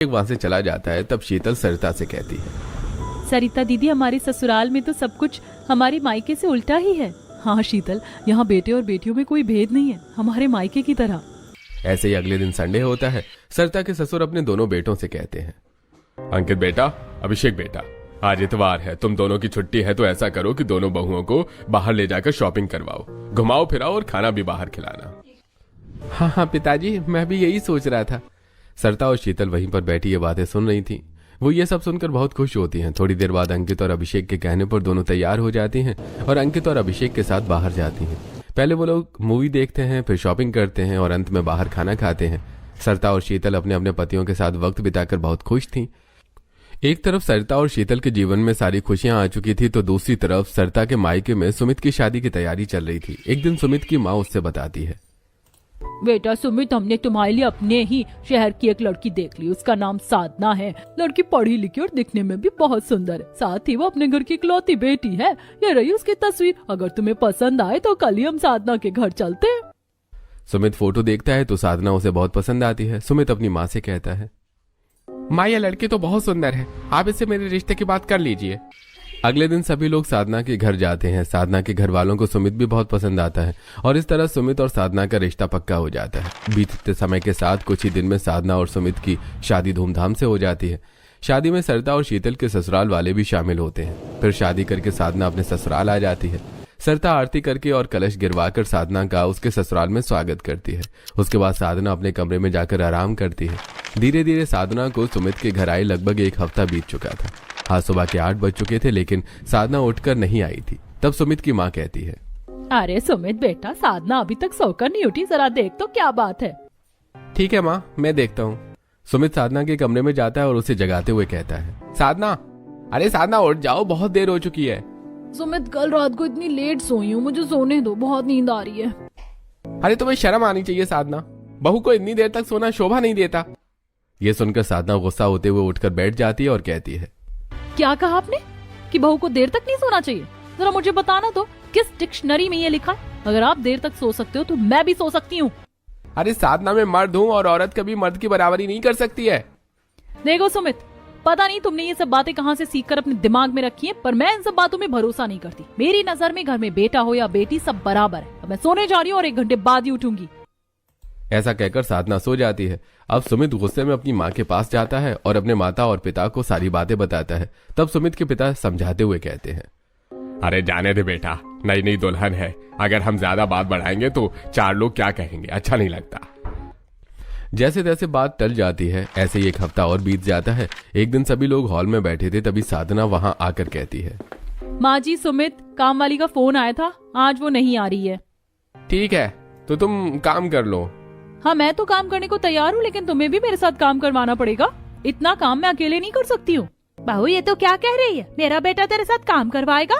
वहां से चला जाता है तब शीतल सरिता से कहती है, सरिता दीदी, हमारे ससुराल में तो सब कुछ हमारे मायके से उल्टा ही है। हाँ शीतल, यहाँ बेटे और बेटियों में कोई भेद नहीं है, हमारे मायके की तरह। ऐसे ही अगले दिन संडे होता है। सरिता के ससुर अपने दोनों बेटों से कहते हैं, अंकित बेटा, अभिषेक बेटा, आज इतवार है, तुम दोनों की छुट्टी है तो ऐसा करो कि दोनों बहुओं को बाहर ले जाकर शॉपिंग करवाओ, घुमाओ फिराओ और खाना भी बाहर खिलाना। हाँ पिताजी, मैं भी यही सोच रहा था। सरिता और शीतल वहीं पर बैठी ये बातें सुन रही थी। वो ये सब सुनकर बहुत खुश होती हैं। थोड़ी देर बाद अंकित और अभिषेक के कहने पर दोनों तैयार हो जाती हैं और अंकित और अभिषेक के साथ बाहर जाती हैं। पहले वो लोग मूवी देखते हैं, फिर शॉपिंग करते हैं और अंत में बाहर खाना खाते हैं। सरिता और शीतल अपने अपने पतियों के साथ वक्त बिताकर बहुत खुश थीं। एक तरफ सरिता और शीतल के जीवन में सारी खुशियां आ चुकी थी तो दूसरी तरफ सरिता के मायके में सुमित की शादी की तैयारी चल रही थी। एक दिन सुमित की माँ उससे बताती है, बेटा सुमित, हमने तुम्हारे लिए अपने ही शहर की एक लड़की देख ली। उसका नाम साधना है। लड़की पढ़ी लिखी और दिखने में भी बहुत सुंदर है। साथ ही वो अपने घर की इकलौती बेटी है। ये रही उसकी तस्वीर। अगर तुम्हें पसंद आए तो कल ही हम साधना के घर चलते हैं। सुमित फोटो देखता है तो साधना उसे बहुत पसंद आती है। सुमित अपनी माँ से कहता है, माँ, यह लड़की तो बहुत सुंदर है, आप इससे मेरे रिश्ते की बात कर लीजिए। अगले दिन सभी लोग साधना के घर जाते हैं। साधना के घर वालों को सुमित भी बहुत पसंद आता है और इस तरह सुमित और साधना का रिश्ता पक्का हो जाता है। बीतते समय के साथ कुछ ही दिन में साधना और सुमित की शादी धूमधाम से हो जाती है। शादी में सरिता और शीतल के ससुराल वाले भी शामिल होते हैं। फिर शादी करके साधना अपने ससुराल आ जाती है। सरिता आरती करके और कलश गिरवाकर साधना का उसके ससुराल में स्वागत करती है। उसके बाद साधना अपने कमरे में जाकर आराम करती है। धीरे धीरे साधना को सुमित के घर आए लगभग एक हफ्ता बीत चुका था। आज सुबह के 8 बज चुके थे लेकिन साधना उठकर नहीं आई थी। तब सुमित की माँ कहती है, अरे सुमित बेटा, साधना अभी तक सोकर नहीं उठी, जरा देख तो क्या बात है। ठीक है माँ, मैं देखता हूँ। सुमित साधना के कमरे में जाता है और उसे जगाते हुए कहता है, साधना, अरे साधना उठ जाओ, बहुत देर हो चुकी है। सुमित, कल रात को इतनी लेट सोई हूँ, मुझे सोने दो, बहुत नींद आ रही है। अरे तुम्हें शर्म आनी चाहिए साधना, बहू को इतनी देर तक सोना शोभा नहीं देता। ये सुनकर साधना गुस्सा होते हुए उठकर बैठ जाती है और कहती है, क्या कहा आपने कि बहू को देर तक नहीं सोना चाहिए? जरा मुझे बताना तो, किस डिक्शनरी में ये लिखा है? अगर आप देर तक सो सकते हो तो मैं भी सो सकती हूँ। अरे साधना, मैं मर्द हूँ और औरत कभी मर्द की बराबरी नहीं कर सकती है। देखो सुमित, पता नहीं तुमने ये सब बातें कहाँ से सीखकर अपने दिमाग में रखी है, पर मैं इन सब बातों में भरोसा नहीं करती। मेरी नजर में घर में बेटा हो या बेटी सब बराबर है। अब मैं सोने जा रही हूँ और 1 घंटे बाद ही उठूंगी। ऐसा कहकर साधना सो जाती है। अब सुमित गुस्से में अपनी माँ के पास जाता है और अपने माता और पिता को सारी बातें बताता है। तब सुमित के पिता समझाते हुए कहते हैं, अरे जाने दे बेटा, नई नई दुल्हन है, अगर हम ज्यादा बात बढ़ाएंगे तो 4 लोग क्या कहेंगे, अच्छा नहीं लगता। जैसे तैसे बात टल जाती है। ऐसे ही 1 हफ्ता और बीत जाता है। एक दिन सभी लोग हॉल में बैठे थे, तभी साधना वहां आकर कहती है, माँ जी, सुमित, काम वाली का फोन आया था, आज वो नहीं आ रही है। ठीक है, तो तुम काम कर लो। हाँ, मैं तो काम करने को तैयार हूँ, लेकिन तुम्हें भी मेरे साथ काम करवाना पड़ेगा। इतना काम मैं अकेले नहीं कर सकती हूँ। बहू, ये तो क्या कह रही है? मेरा बेटा तेरे साथ काम करवाएगा?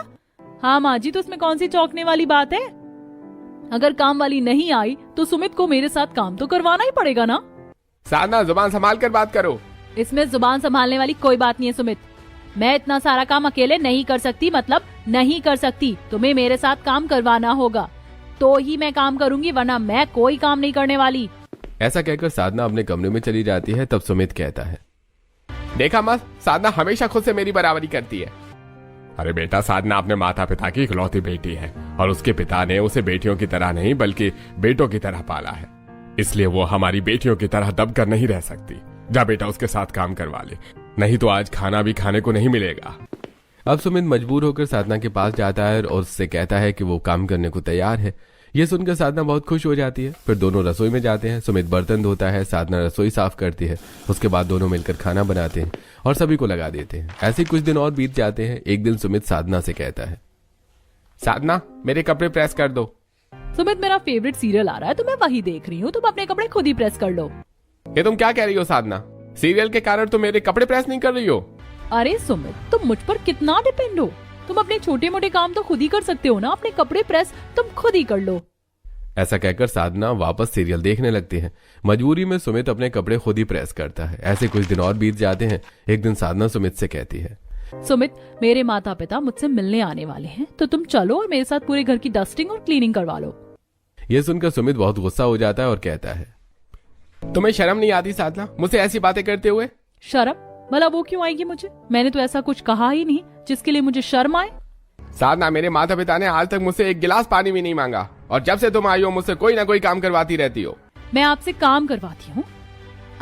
हाँ माँ जी, तो उसमें कौन सी चौंकने वाली बात है? अगर काम वाली नहीं आई तो सुमित को मेरे साथ काम तो करवाना ही पड़ेगा ना। साधना, जुबान संभाल कर बात करो। इसमें जुबान संभालने वाली कोई बात नहीं है सुमित। मैं इतना सारा काम अकेले नहीं कर सकती, मतलब नहीं कर सकती। तुम्हें मेरे साथ काम करवाना होगा तो ही मैं काम करूंगी, वरना मैं कोई काम नहीं करने वाली। ऐसा कहकर साधना अपने कमरे में चली जाती है। तब सुमित कहता है, देखा माँ, साधना हमेशा खुद से मेरी बराबरी करती है। अरे बेटा, साधना अपने माता पिता की इकलौती बेटी है और उसके पिता ने उसे बेटियों की तरह नहीं बल्कि बेटों की तरह पाला है, इसलिए वो हमारी बेटियों की तरह दब कर नहीं रह सकती। जा बेटा, उसके साथ काम करवा ले, नहीं तो आज खाना भी खाने को नहीं मिलेगा। अब सुमित मजबूर होकर साधना के पास जाता है और उससे कहता है कि वो काम करने को तैयार है। ये सुनकर साधना बहुत खुश हो जाती है। फिर दोनों रसोई में जाते हैं। सुमित बर्तन धोता है, साधना रसोई साफ करती है। उसके बाद दोनों मिलकर खाना बनाते हैं और सभी को लगा देते हैं। ऐसे कुछ दिन और बीत जाते हैं। एक दिन सुमित साधना से कहता है, साधना, मेरे कपड़े प्रेस कर दो। सुमित, मेरा फेवरेट सीरियल आ रहा है तो मैं वही देख रही हूँ, तुम अपने कपड़े खुद ही प्रेस कर लो। ये तुम क्या कह रही हो साधना? सीरियल के कारण तुम मेरे कपड़े प्रेस नहीं कर रही हो? अरे सुमित, तुम मुझ पर कितना डिपेंड हो। तुम अपने छोटे मोटे काम तो खुद ही कर सकते हो ना, अपने कपड़े प्रेस तुम खुद ही कर लो। ऐसा कहकर साधना वापस सीरियल देखने लगती है। मजबूरी में सुमित अपने कपड़े खुद ही प्रेस करता है। ऐसे कुछ दिन और बीत जाते हैं। एक दिन साधना सुमित से कहती है, सुमित, मेरे माता पिता मुझसे मिलने आने वाले हैं, तो तुम चलो और मेरे साथ पूरे घर की डस्टिंग और क्लीनिंग करवा लो। यह सुनकर सुमित बहुत गुस्सा हो जाता है और कहता है, तुम्हें शर्म नहीं आती साधना, मुझसे ऐसी बातें करते हुए? शर्म? भला वो क्यों आएगी मुझे? मैंने तो ऐसा कुछ कहा ही नहीं जिसके लिए मुझे शर्म आए। साधना, मेरे माता पिता ने आज तक मुझसे एक गिलास पानी भी नहीं मांगा, और जब से तुम आई हो मुझसे कोई ना कोई काम करवाती रहती हो। मैं आपसे काम करवाती हूँ?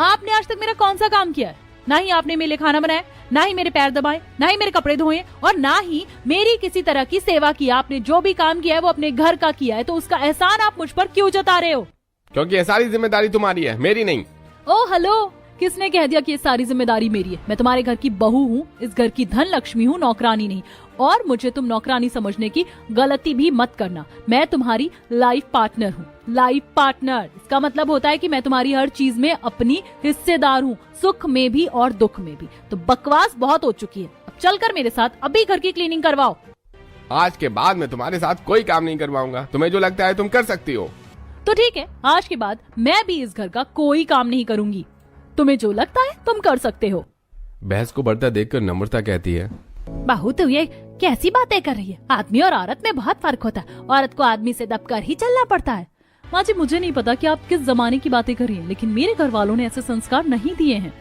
आपने आज तक मेरा कौन सा काम किया है? ना ही आपने मेरे लिए खाना बनाया, ना ही मेरे पैर दबाए, ना ही मेरे कपड़े धोए, और ना ही मेरी किसी तरह की सेवा की। आपने जो भी काम किया है वो अपने घर का किया है, तो उसका एहसान आप मुझ पर क्यों जता रहे हो? क्योंकि ये सारी जिम्मेदारी तुम्हारी है, मेरी नहीं। ओ हेलो, किसने कह दिया कि ये सारी जिम्मेदारी मेरी है? मैं तुम्हारे घर की बहू हूँ, इस घर की धन लक्ष्मी हूँ, नौकरानी नहीं। और मुझे तुम नौकरानी समझने की गलती भी मत करना। मैं तुम्हारी लाइफ पार्टनर हूँ। लाइफ पार्टनर, इसका मतलब होता है कि मैं तुम्हारी हर चीज में अपनी हिस्सेदार हूँ, सुख में भी और दुख में भी। तो बकवास बहुत हो चुकी है, अब चलकर मेरे साथ अभी घर की क्लीनिंग करवाओ। आज के बाद मैं तुम्हारे साथ कोई काम नहीं करवाऊंगा। तुम्हें जो लगता है तुम कर सकती हो। तो ठीक है, आज के बाद मैं भी इस घर का कोई काम नहीं करूंगी। तुम्हें जो लगता है तुम कर सकते हो। बहस को बढ़ता देखकर नम्रता कहती है, बहू तू ये कैसी बातें कर रही है? आदमी और औरत में बहुत फर्क होता है। औरत को आदमी से दबकर ही चलना पड़ता है। माँ जी, मुझे नहीं पता कि आप किस जमाने की बातें कर रही हैं, लेकिन मेरे घर वालों ने ऐसे संस्कार नहीं दिए हैं।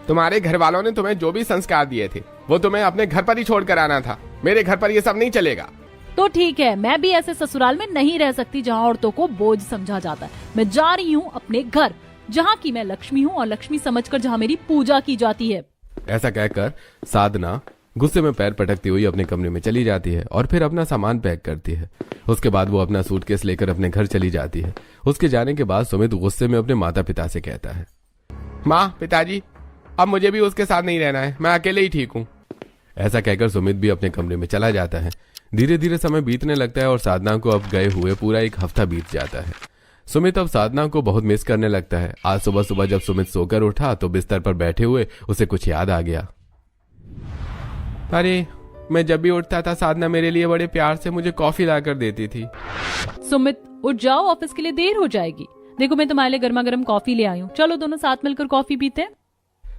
तुम्हारे घर वालों ने तुम्हें जो भी संस्कार दिए थे वो तुम्हें अपने घर पर ही छोड़ कर आना था। मेरे घर पर ये सब नहीं चलेगा। तो ठीक है, मैं भी ऐसे ससुराल में नहीं रह सकती जहाँ औरतों को बोझ समझा जाता है। मैं जा रही हूँ अपने घर, जहाँ की मैं लक्ष्मी हूँ, और लक्ष्मी समझकर जहाँ मेरी पूजा की जाती है। ऐसा कहकर साधना गुस्से में पैर पटकती हुई अपने कमरे में चली जाती है और फिर अपना सामान पैक करती है। उसके बाद वो अपना सूटकेस लेकर अपने घर चली जाती है। उसके जाने के बाद सुमित गुस्से में अपने माता पिता से कहता है, माँ, पिताजी, अब मुझे भी उसके साथ नहीं रहना है, मैं अकेले ही ठीक हूँ। ऐसा कहकर सुमित भी अपने कमरे में चला जाता है। धीरे धीरे समय बीतने लगता है और साधना को अब गए हुए पूरा एक हफ्ता बीत जाता है। सुमित अब साधना को बहुत मिस करने लगता है। आज सुबह सुबह जब सुमित सोकर उठा तो बिस्तर पर बैठे हुए उसे कुछ याद आ गया। अरे, मैं जब भी उठता था साधना मेरे लिए बड़े प्यार से मुझे कॉफी लाकर देती थी। सुमित, उठ जाओ, ऑफिस के लिए देर हो जाएगी। देखो, मैं तुम्हारे लिए गर्मा गर्म कॉफी ले आई हूँ, चलो दोनों साथ मिलकर कॉफी पीते हैं।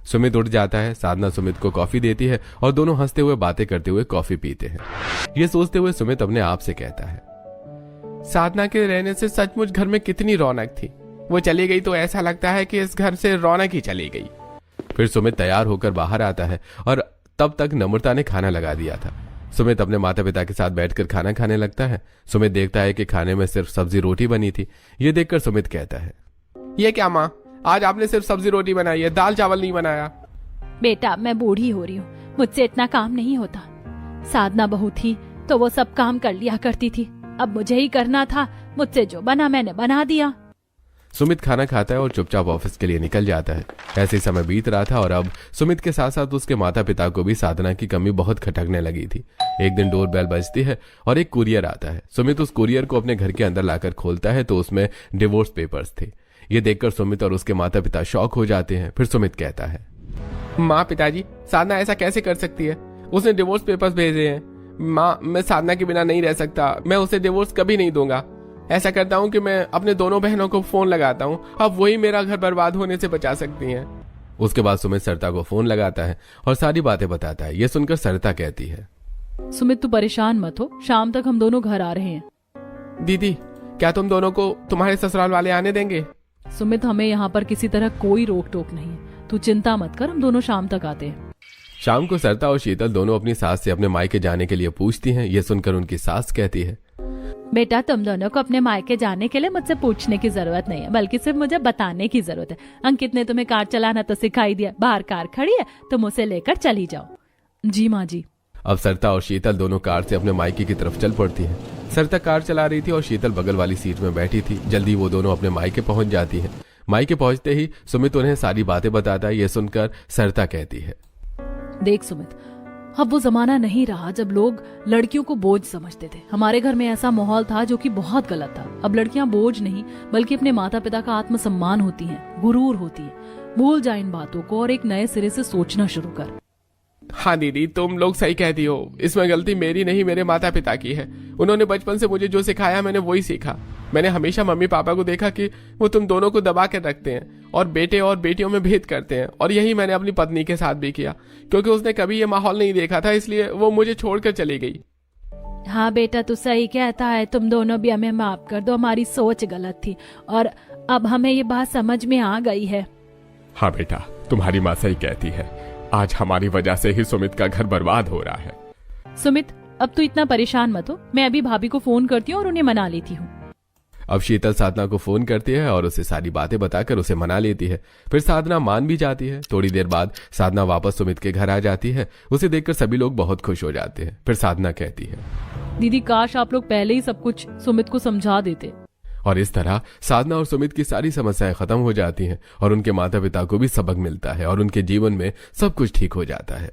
सुमित उठ जाता है। साधना सुमित को कॉफी देती है और दोनों हंसते हुए बातें करते हुए कॉफी पीते हैं। ये सोचते हुए सुमित अपने आप से कहता है, साधना के रहने से सचमुच घर में कितनी रौनक थी। वो चली गई तो ऐसा लगता है कि इस घर से रौनक ही चली गई। फिर सुमित तैयार होकर बाहर आता है और तब तक नम्रता ने खाना लगा दिया था। सुमित अपने माता पिता के साथ बैठकर खाना खाने लगता है। सुमित देखता है कि खाने में सिर्फ सब्जी रोटी बनी थी। ये देखकर सुमित कहता है, ये क्या माँ, आज आपने सिर्फ सब्जी रोटी बनाई है, दाल चावल नहीं बनाया। बेटा, मैं बूढ़ी हो रही हूँ, मुझसे इतना काम नहीं होता। साधना बहू थी तो वो सब काम कर लिया करती थी, अब मुझे ही करना था। मुझसे जो बना मैंने बना दिया। सुमित खाना खाता है और चुपचाप ऑफिस के लिए निकल जाता है। ऐसे समय बीत रहा था और अब सुमित के साथ साथ उसके माता पिता को भी साधना की कमी बहुत खटकने लगी थी। एक दिन डोर बेल बजती है और एक कुरियर आता है। सुमित उस कुरियर को अपने घर के अंदर लाकर खोलता है तो उसमें डिवोर्स पेपर्स थे। ये देखकर सुमित और उसके माता पिता शॉक हो जाते हैं। फिर सुमित कहता है, माँ, पिताजी, साधना ऐसा कैसे कर सकती है? उसने डिवोर्स पेपर्स भेजे हैं। माँ, मैं साधना के बिना नहीं रह सकता, मैं उसे डिवोर्स कभी नहीं दूंगा। ऐसा करता हूँ कि मैं अपने दोनों बहनों को फोन लगाता हूँ, अब वही मेरा घर बर्बाद होने से बचा सकती हैं। उसके बाद सुमित सरिता को फोन लगाता है और सारी बातें बताता है। ये सुनकर सरिता कहती है, सुमित, तू परेशान मत हो, शाम तक हम दोनों घर आ रहे हैं। दीदी, क्या तुम दोनों को तुम्हारे ससुराल वाले आने देंगे? सुमित, हमें यहाँ पर किसी तरह कोई रोक टोक नहीं है, तू चिंता मत कर, हम दोनों शाम तक आते हैं। शाम को सरिता और शीतल दोनों अपनी सास से अपने मायके जाने के लिए पूछती हैं। ये सुनकर उनकी सास कहती है, बेटा, तुम दोनों को अपने मायके जाने के लिए मुझसे पूछने की जरूरत नहीं है, बल्कि सिर्फ मुझे बताने की जरूरत है। अंकित ने तुम्हें कार चलाना तो सिखाई दिया, बाहर कार खड़ी है, तुम उसे लेकर चली जाओ। जी माँ जी। अब सरिता और शीतल दोनों कार से अपने मायके की तरफ चल पड़ती है। सरिता कार चला रही थी और शीतल बगल वाली सीट में बैठी थी। जल्दी वो दोनों अपने मायके पहुंच जाती है। मायके पहुंचते ही सुमित उन्हें सारी बातें बताता है। ये सुनकर सरिता कहती है, देख सुमित, अब वो जमाना नहीं रहा जब लोग लड़कियों को बोझ समझते थे। हमारे घर में ऐसा माहौल था जो कि बहुत गलत था। अब लड़कियां बोझ नहीं बल्कि अपने माता पिता का आत्मसम्मान होती हैं, गुरूर होती है। भूल जा इन बातों को और एक नए सिरे से सोचना शुरू कर। हाँ दीदी, तुम लोग सही कहती हो। इसमें गलती मेरी नहीं, मेरे माता पिता की है। उन्होंने बचपन से मुझे जो सिखाया मैंने वही सीखा। मैंने हमेशा मम्मी पापा को देखा कि वो तुम दोनों को दबा कर रखते हैं और बेटे और बेटियों में भेद करते हैं, और यही मैंने अपनी पत्नी के साथ भी किया। क्योंकि उसने कभी ये माहौल नहीं देखा था, इसलिए वो मुझे छोड़कर चली गई। हाँ बेटा, तू सही कहता है, तुम दोनों भी हमें माफ कर दो, हमारी सोच गलत थी और अब हमें ये बात समझ में आ गई है। हाँ बेटा, तुम्हारी माँ सही कहती है, आज हमारी वजह से ही सुमित का घर बर्बाद हो रहा है। सुमित, अब तू इतना परेशान मत हो, मैं अभी भाभी को फोन करती हूँ और उन्हें मना लेती हूँ। अब शीतल साधना को फोन करती है और उसे सारी बातें बताकर उसे मना लेती है। फिर साधना मान भी जाती है। थोड़ी देर बाद साधना वापस सुमित के घर आ जाती है। उसे देखकर सभी लोग बहुत खुश हो जाते हैं। फिर साधना कहती है, दीदी काश आप लोग पहले ही सब कुछ सुमित को समझा देते। और इस तरह साधना और सुमित की सारी समस्याएं खत्म हो जाती हैं और उनके माता पिता को भी सबक मिलता है और उनके जीवन में सब कुछ ठीक हो जाता है।